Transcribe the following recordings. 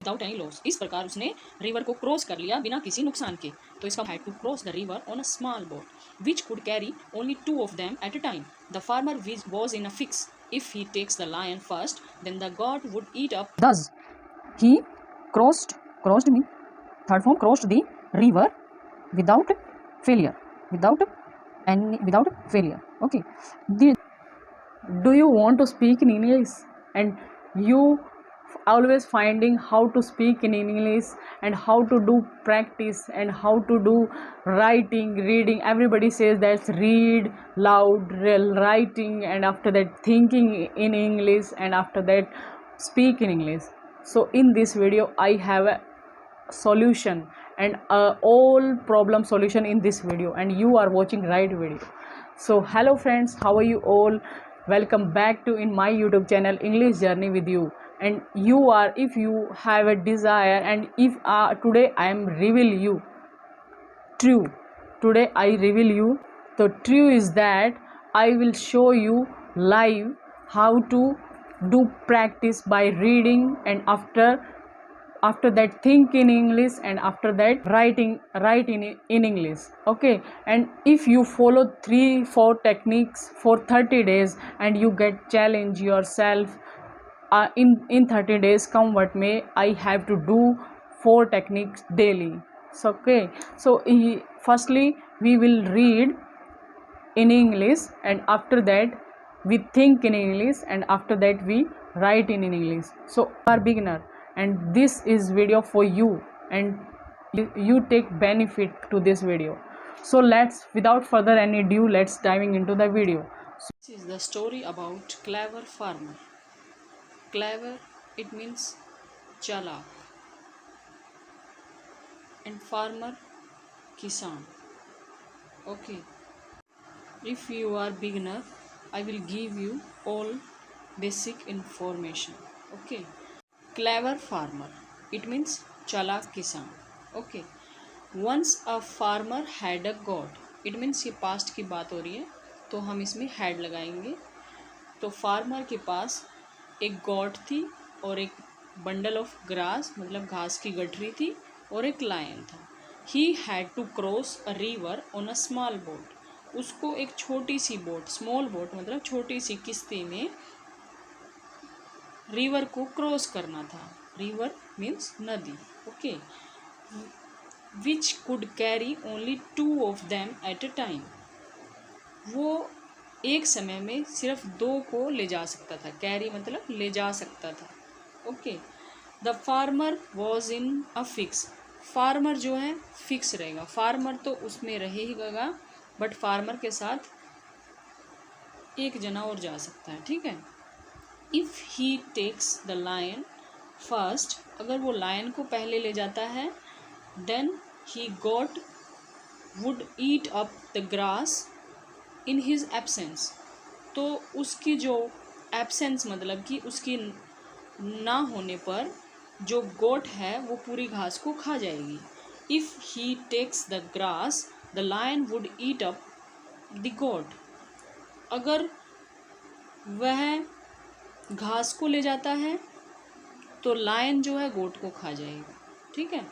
Without any loss. इस प्रकार उसने रिवर को क्रॉस कर लिया बिना किसी नुकसान के। तो इसका had to cross the river on a small boat which could carry only 2 of them at a time. The farmer was in a fix. If he takes the lion first then the goat would eat up. Thus he crossed me, third form, crossed the river without failure, without failure. Okay. Do you want to speak in English and you always finding how to speak in English and how to do practice and how to do writing, reading? Everybody says that's read loud, writing, and after that thinking in English, and after that speak in English. So in this video I have a solution and all problem solution in this video, and you are watching right video. So hello friends, how are you all? Welcome back to in my YouTube channel English Journey with you. And if you have a desire, and if today I am reveal you true, today I reveal you the true is that I will show you live how to do practice by reading, and after that think in English, and after that write in English. Okay. And if you follow 3-4 techniques for 30 days and you get challenge yourself in 30 days, come what may, I have to do 4 techniques daily. So okay, so firstly we will read in English, and after that we think in English, and after that we write in English. So you are beginner and this is video for you, and you take benefit to this video. So let's, without further any ado, let's diving into the video. So this is the story about clever farmer. Clever, it means chalak, and farmer, kisan. Okay. If you are beginner, I will give you all basic information. Okay. Clever farmer, it means chalak kisan. Okay. Once a farmer had a goat. It means ये past की बात हो रही है, तो हम इसमें had लगाएंगे. तो farmer के पास एक goat थी और एक bundle of grass, मतलब घास की गठरी थी, और एक lion था. He had to cross a river on a small boat. उसको एक छोटी सी बोट, स्मॉल बोट मतलब छोटी सी किश्ती में रिवर को क्रॉस करना था. रिवर मीन्स नदी. Okay. Which could carry only 2 of them at a time. वो एक समय में सिर्फ 2 को ले जा सकता था. कैरी मतलब ले जा सकता था. Okay. The farmer was in a fix. Farmer जो है फिक्स रहेगा. फार्मर तो उसमें रहेगा, बट फार्मर के साथ एक जना और जा सकता है. ठीक है. If he takes the lion first, अगर वो लायन को पहले ले जाता है, then he goat would eat up the grass in his absence. तो उसकी जो एब्सेंस मतलब कि उसकी ना होने पर जो गोट है वो पूरी घास को खा जाएगी. If he takes the grass the lion would eat up the goat. अगर वह घास को ले जाता है तो लायन जो है गोट को खा जाएगा. ठीक है.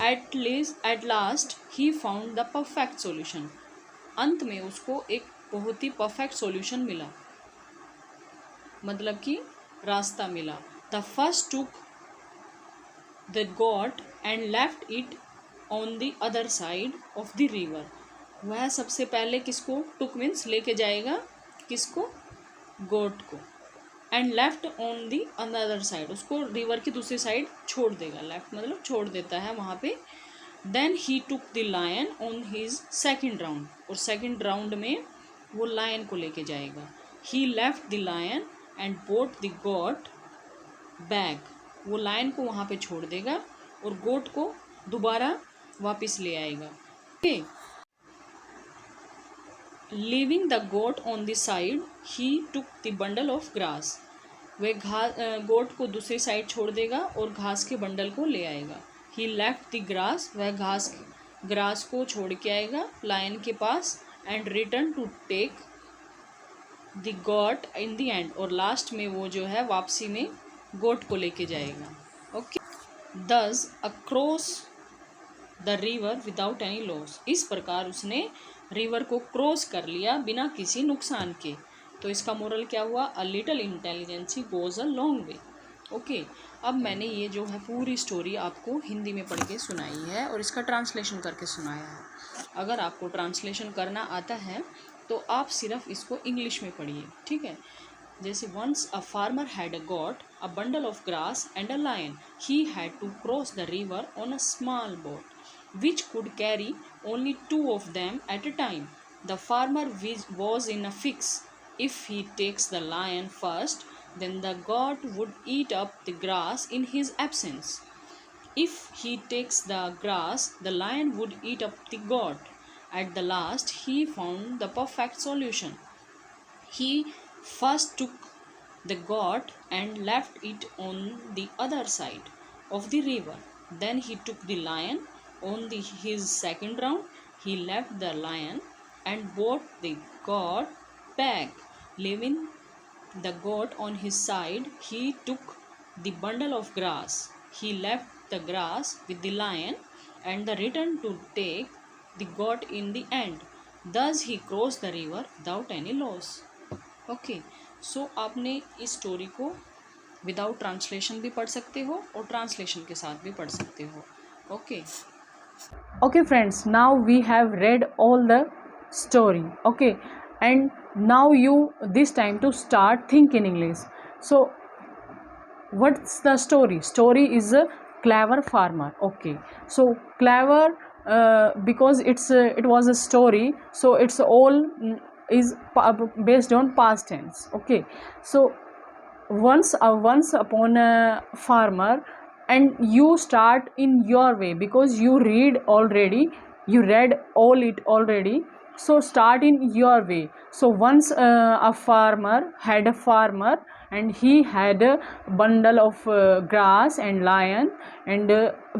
At last he found the perfect solution. अंत में उसको एक बहुत ही परफेक्ट सॉल्यूशन मिला, मतलब कि रास्ता मिला. The first took the goat and left it on the other side of the river. वह सबसे पहले किसको, टुक मीन्स लेके जाएगा, किसको, गोट को, and left on the another side, उसको रिवर की दूसरी साइड छोड़ देगा. लेफ्ट मतलब छोड़ देता है वहाँ पे. Then he took the lion on his second round. और सेकेंड राउंड में वो लायन को लेके जाएगा. He left the lion and boat the goat back. वो लायन को वहाँ पे छोड़ देगा और गोट को दोबारा वापस ले आएगा. Okay. Leaving the goat on the side, he took the bundle of grass. वह गोट को दूसरी साइड छोड़ देगा और घास के बंडल को ले आएगा. He left the grass. वह ग्रास को छोड़ के आएगा लायन के पास, and return to take the goat in the end. और लास्ट में वो जो है वापसी में गोट को लेके जाएगा. Okay. thus across the river without any loss. इस प्रकार उसने रिवर को क्रॉस कर लिया बिना किसी नुकसान के। तो इसका मोरल क्या हुआ? A little intelligence goes a long way. Okay, अब मैंने ये जो है पूरी स्टोरी आपको हिंदी में पढ़ के सुनाई है और इसका ट्रांसलेशन करके सुनाया है। अगर आपको ट्रांसलेशन करना आता है तो आप सिर्फ इसको इंग्लिश में पढ़िए, ठीक है। जैसे once a farmer had got a bundle of grass and a lion, he had to cross the river on a small boat which could carry only two of them at a time. The farmer was in a fix. If he takes the lion first, then the goat would eat up the grass in his absence. If he takes the grass, the lion would eat up the goat. At the last, he found the perfect solution. He first took the goat and left it on the other side of the river. Then he took the lion. On his second round, he left the lion and brought the goat back. Leaving the goat on his side, he took the bundle of grass. He left the grass with the lion and returned to take the goat in the end. Thus he crossed the river without any loss. Okay, so आपने इस story को without translation भी पढ़ सकते हो और translation के साथ भी पढ़ सकते हो। Okay Okay friends, now we have read all the story. Okay, and now you this time to start think in English. So what's the story is a clever farmer. Okay, so clever, because it was a story, so it's all is based on past tense. Okay, so once upon a farmer, and you start in your way because you read all it already, so start in your way. So once a farmer had a farmer, and he had a bundle of grass and lion and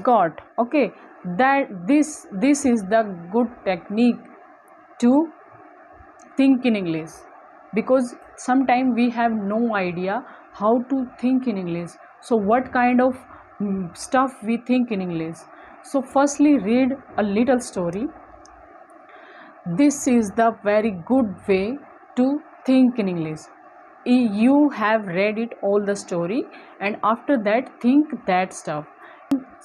goat. Okay, that this is the good technique to think in English, because sometimes we have no idea how to think in English. So what kind of stuff we think in English? So firstly, read a little story. This is the very good way to think in English. You have read it all the story, and after that think that stuff.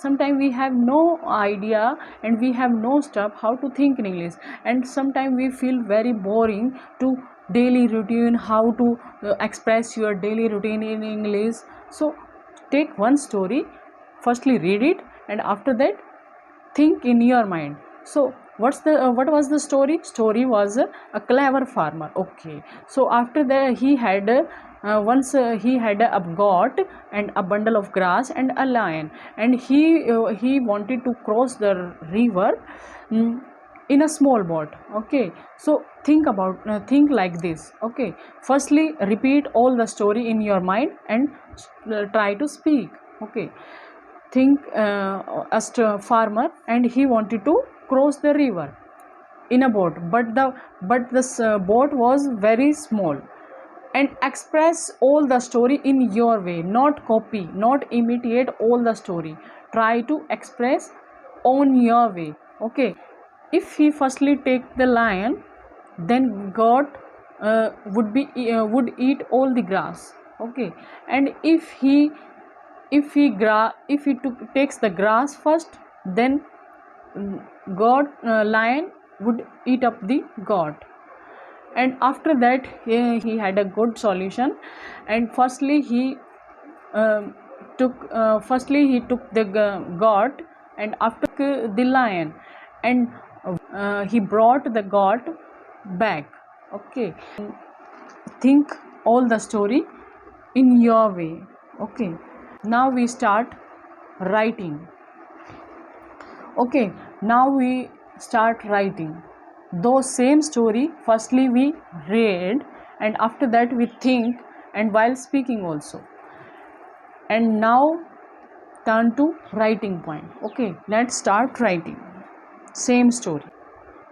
Sometimes we have no idea and we have no stuff how to think in English, and sometimes we feel very boring to daily routine, how to express your daily routine in English. So take one story, firstly read it, and after that think in your mind. So what was the story was a clever farmer. Okay, so after that he had once he had a goat and a bundle of grass and a lion, and he wanted to cross the river in a small boat. Okay, so think like this. Okay, firstly repeat all the story in your mind and try to speak. Okay, think as a farmer, and he wanted to cross the river in a boat, but this boat was very small. And express all the story in your way, not copy, not imitate all the story. Try to express on your way. Okay, if he firstly take the lion, then goat would eat all the grass. Okay, and if he takes the grass first, then lion would eat up the goat. And after that he had a good solution, and firstly he took the goat, and after the lion, and he brought the goat back. Okay, think all the story in your way. Okay, now we start writing. Okay, now we start writing those same story. Firstly we read, and after that we think, and while speaking also. And now turn to writing point. Okay, let's start writing same story.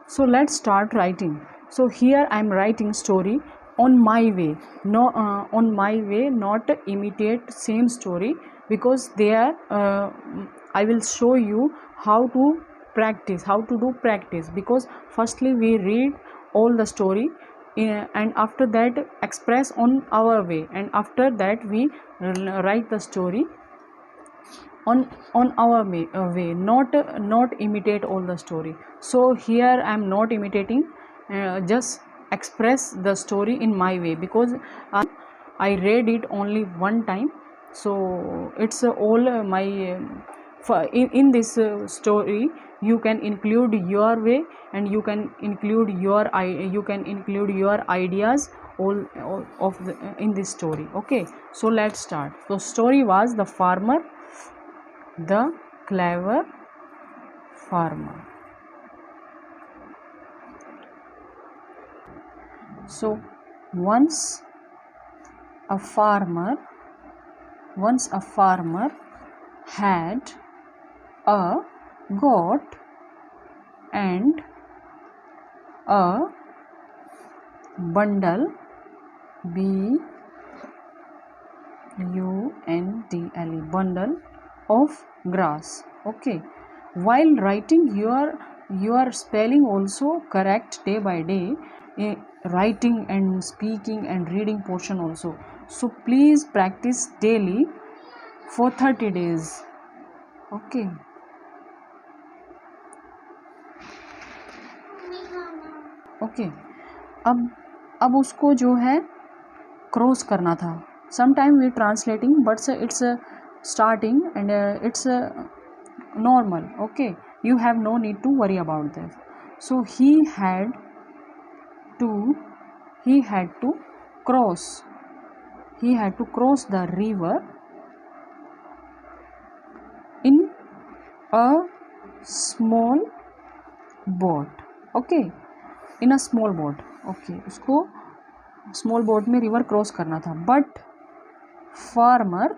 So let's start writing. So here I am writing story on my way. No, on my way, not imitate same story. because there I will show you how to do practice, because firstly we read all the story and after that express on our way, and after that we write the story on our way, not imitate all the story. So here I am not imitating, just express the story in my way, because I read it only one time. So it's all my in this story you can include your way, and you can include your ideas all of the in this story. Okay, so let's start. So story was the farmer, the clever farmer. So once a farmer had a goat and a bundle, BUNDLE, bundle of grass. Okay, while writing your spelling also correct day by day, writing and speaking and reading portion also. So please practice daily for 30 days. Okay. Okay अब उसको जो है cross करना था. Sometime we translating but it's starting and it's normal. Okay, you have no need to worry about that. So he had to cross the river in a small boat. Okay, in a small boat. Okay, उसको small boat में river cross करना था. But farmer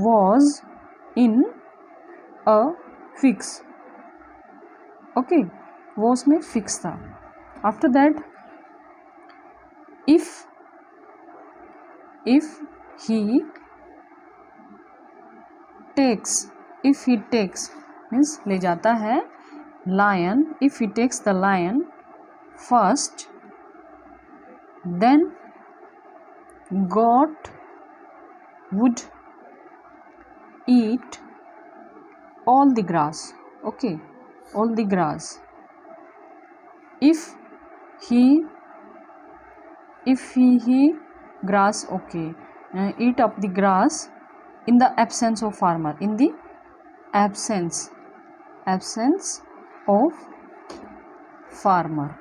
was in a fix. Okay, वो उसमें fix था. After that if he takes means ले जाता है lion. If he takes the lion first, then goat would eat all the grass. Okay, all the grass. If he grass, okay, eat up the grass in the absence of farmer, in the absence of farmer.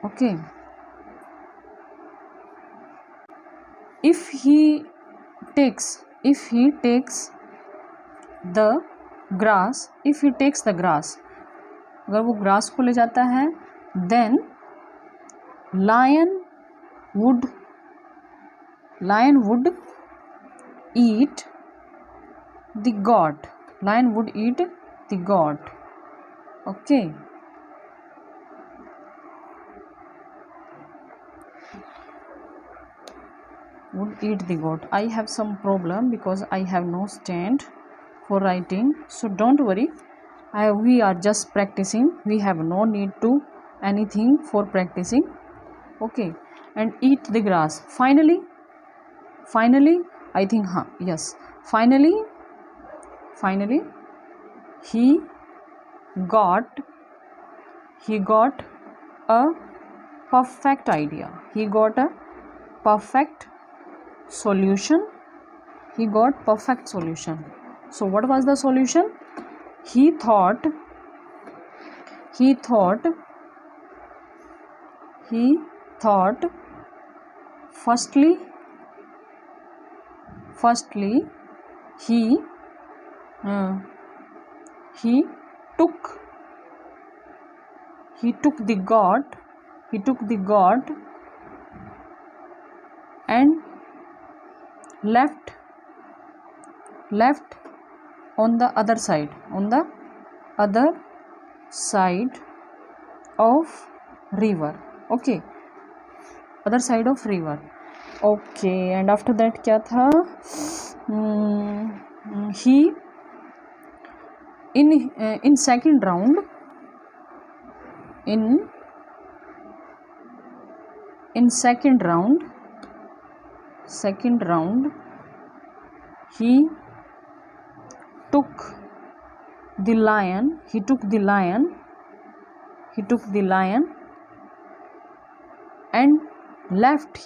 Okay, if he takes the grass, अगर वो grass को ले जाता है, then lion would eat the goat. Okay, would eat the goat. I have some problem because I have no stand for writing, so don't worry. We are just practicing. We have no need to anything for practicing. Okay, and eat the grass. Finally I think yes, finally he got a perfect idea. He got a perfect solution. So what was the solution? He thought firstly he took the goat and left on the other side of river. Okay, other side of river. Okay and after that क्या था, ही in second round, in second round he took the lion and left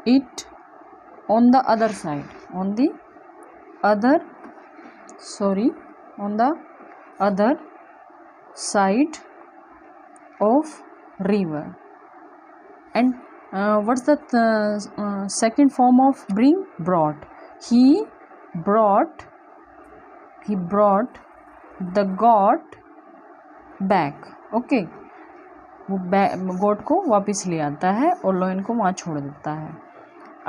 it on the other side, on the other side of river. And what's the second form of bring? Brought. He brought the goat back. Okay, वो गोट को वापस ले आता है और lion को वहाँ छोड़ देता है.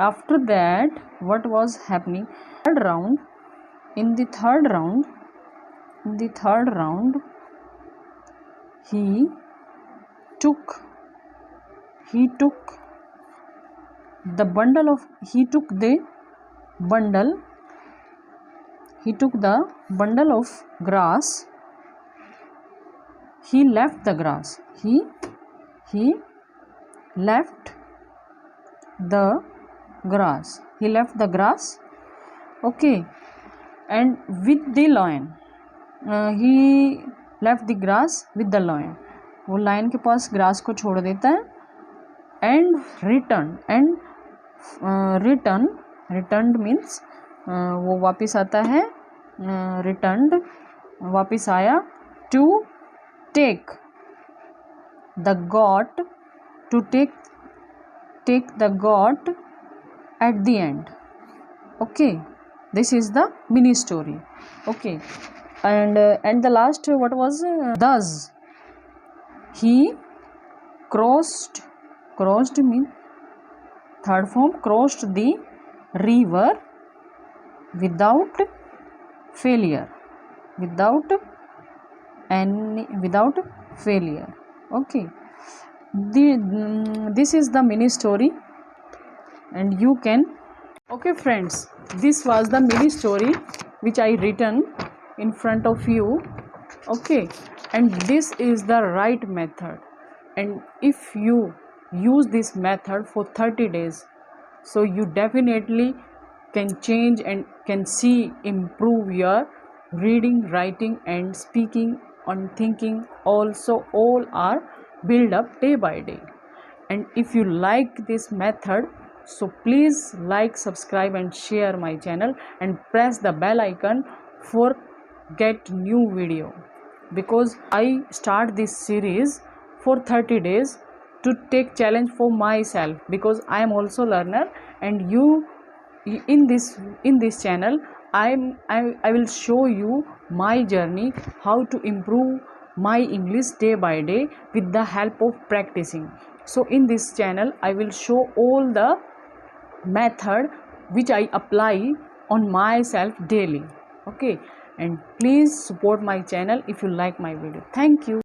After that what was happening? In the third round he took the bundle of grass. He left the grass. He left the grass. Okay, and with the lion, he left the grass with the lion. वो lion के पास grass को छोड़ देता है. And return means वो वापस आता है. वापस आया. To take the goat at the end. Okay, this is the mini story. Okay, and the last what was thus he crossed mean third form, crossed the river without failure. Okay, this is the mini story and you can. Okay friends, this was the mini story which I written in front of you. Okay, and this is the right method, and if you use this method for 30 days, so you definitely can change and can see improve your reading, writing and speaking and thinking also. All are build up day by day. And if you like this method, so please like, subscribe and share my channel and press the bell icon for get new video, because I start this series for 30 days to take challenge for myself, because I am also learner, and you in this channel I will show you my journey, how to improve my English day by day with the help of practicing. So in this channel I will show all the method which I apply on myself daily. Okay, and please support my channel if you like my video. Thank you.